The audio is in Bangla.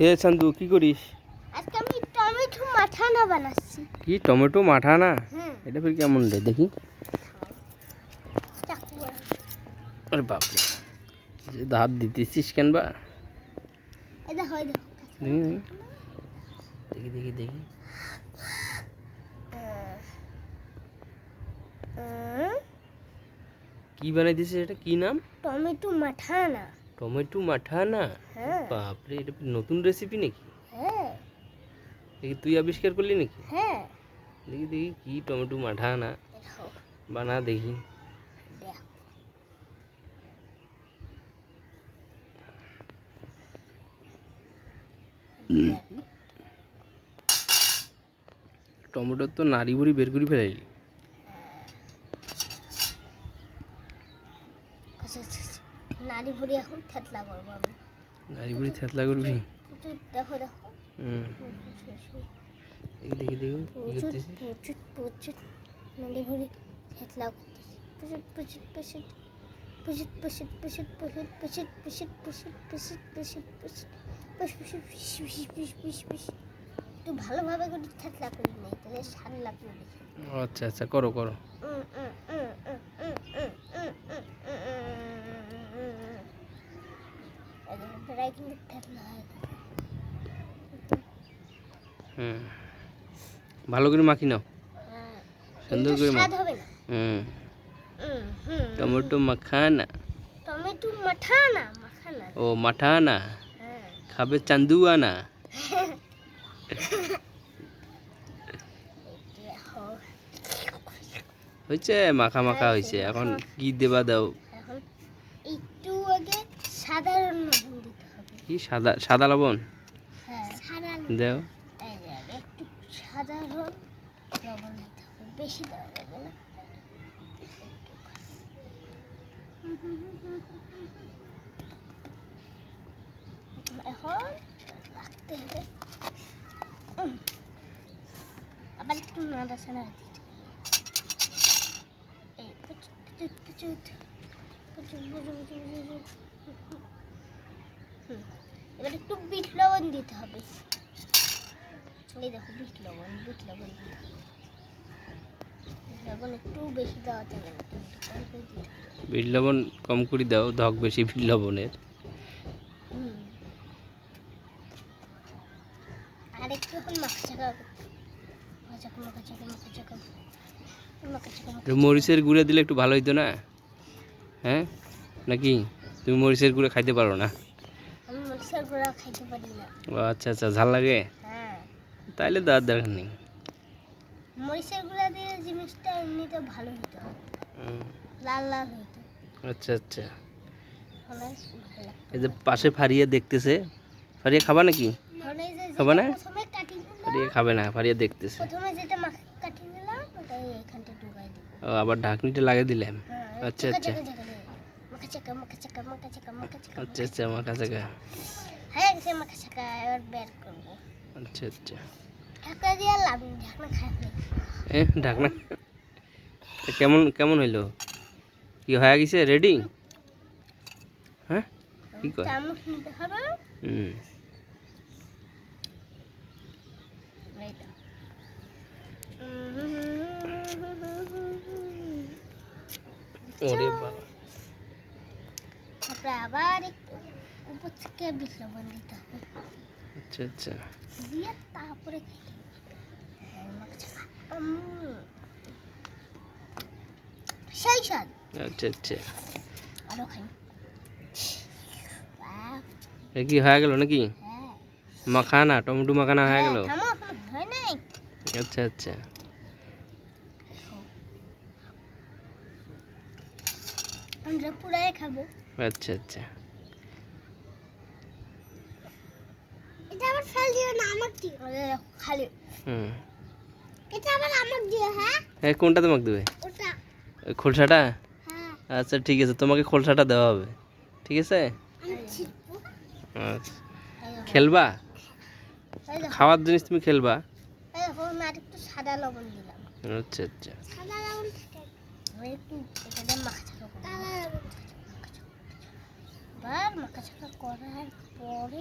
হে চান্দু কি করিস? আজকে আমি টমেটো মাঠানা বানাচ্ছি। কি টমেটো মাঠানা? হুম। এটা ফির কেমন রে দেখি। আরে বাপ রে, যে দাঁত দিতেছিস কেন বা? এই দেখো এই দেখো। দেখি দেখি দেখি। কি বানাই দিছিস? এটা কি নাম? টমেটো মাঠানা। টমেটো মাঠানা? হ্যাঁ। বাপ রে, এটা নতুন রেসিপি নাকি? হ্যাঁ। দেখি তুই আবিষ্কার করলি নাকি? হ্যাঁ। দেখি দেখি কি টমেটো মাঠানা দেখো বানা দেখি। দেখো। টমেটোর তো নাড়ি বুড়ি বের করে ফেলাইলি। নাড়ি ভুড়ি এখন থেতলা করবো আমি। নাড়ি বুড়ি থেতলা করবি? দেখো দেখো। দেখি দেখি দেখি কি করতেছিস? প্রচুর নাড়ি ভুড়ি থেতলা করতেছি। প্রচুর প্রচুর প্রচুর প্রচুর প্রচুর প্রচুর প্রচুর প্রচুর প্রচুর প্রচুর প্রচুর প্রচুর একটু ভালোভাবে করে থেতলা করে নেই, তাহলে স্বাদ লাগবে বেশি। আচ্ছা আচ্ছা, করো করো। প্রায় কিন্তু থেতলা হয়। ভালো করে মাখি নাও, সুন্দর করে স্বাদ হবে না। টমেটো মাখানা। টমেটো মাঠানা মাখানা। ও মাঠানা, হ্যাঁ। খাবে চান্দুয়ানা। হয়েছে মাখা মাখা হয়েছে, এখন কি দেবা দাও? এখন একটু আগে সাধারণ লবণ দিতে হবে। কি সাদা সাদা লবণ? হ্যাঁ সাদা দাও। এই যে একটু সাধারণ লবণ দিতে হবে, বেশি দেওয়া যাবে না। এখন রাখতে হবে, আবার একটু নাড়াচাড়া দিতে হবে। এই প্রচুর প্রচুর প্রচুর প্রচুর প্রচুর প্রচুর। এবার একটু বিট লবণ দিতে হবে। এই দেখো বিট লবণ দিতে হবে। লবণ একটু বেশি দেওয়া যাবে না, বিট লবণ কম করে দাও, ধক বেশি বিট লবণের। আর একটু এখন মাখাচাকা মরিচের গুঁড়া দিলে একটু ভালো হইতো না? হ্যাঁ নাকি তুমি মরিচের গুঁড়া খাইতে পারো না? আমি মরিচের গুঁড়া খাইতে পারি না। ও আচ্ছা আচ্ছা, ঝাল লাগে? হ্যাঁ। তাইলে দেওয়ার দরকার নেই। মরিচের গুঁড়া দিয়ে জিনিসটা এমনিতে ভালো হতো, লাল লাল হতো। আচ্ছা আচ্ছা। এই এই যে পাশে ফারিয়া দেখতেছে, ফারিয়া খাবা নাকি? খাবা না? ফারিয়া খাবে না, ফারিয়া দেখতেছে। প্রথমে যেটা কাটি নিলাম ওটা এখানটা ঢুকাই দিব। ও আবার ঢাকনিটা লাগিয়ে দিলাম। আচ্ছা আচ্ছা আচ্ছা আচ্ছা, মাখা চাকা। হ্যাঁ গেছে মাখাচাকা, এবার বের করবো। আচ্ছা আচ্ছা। ঢাকা দিয়ে লাভ নেই, ঢাকনা খাবে। ঢাকনা কেমন কেমন হইলো? কি হয়ে গেছে? রেডি? হ্যাঁ কি কয়? চামচ নিতে হবে। ওরে বাবা। তারপরে আবার একটু উপর থেকে বিট লবণ দিতে হবে। আচ্ছা আচ্ছা। দিয়ে তারপরে সেই স্বাদ। আচ্ছা আচ্ছা। আরো খাই। এ কি হয়ে গেল নাকি? হ্যাঁ। মাখানা, টমেটো মাখানা হয়ে গেল? থামো, হয় নাই। আচ্ছা আচ্ছা। আমরা পুরাই খাবো। আচ্ছা আচ্ছা। এটা আবার ফেল দিও না, আমাকে দিও। খালি এটা আবার আমাকে দিও। হ্যাঁ হ্যাঁ, কোনটাতে মাখ দেবে? ওটা। ওই খোলসাটা? হ্যাঁ। আচ্ছা ঠিক আছে, তোমাকে খোলসাটা দেওয়া হবে, ঠিক আছে? আমি ছিটবো। আচ্ছা, খেলবা? খাওয়ার জিনিস তুমি খেলবা? এই দেখো আমি আরেকটু সাদা লবণ দিলাম। আচ্ছা আচ্ছা। সাদা লবণ আমি একটু এখানে মাখাচাকা করবো। এবার মাখাচাকা করার পরে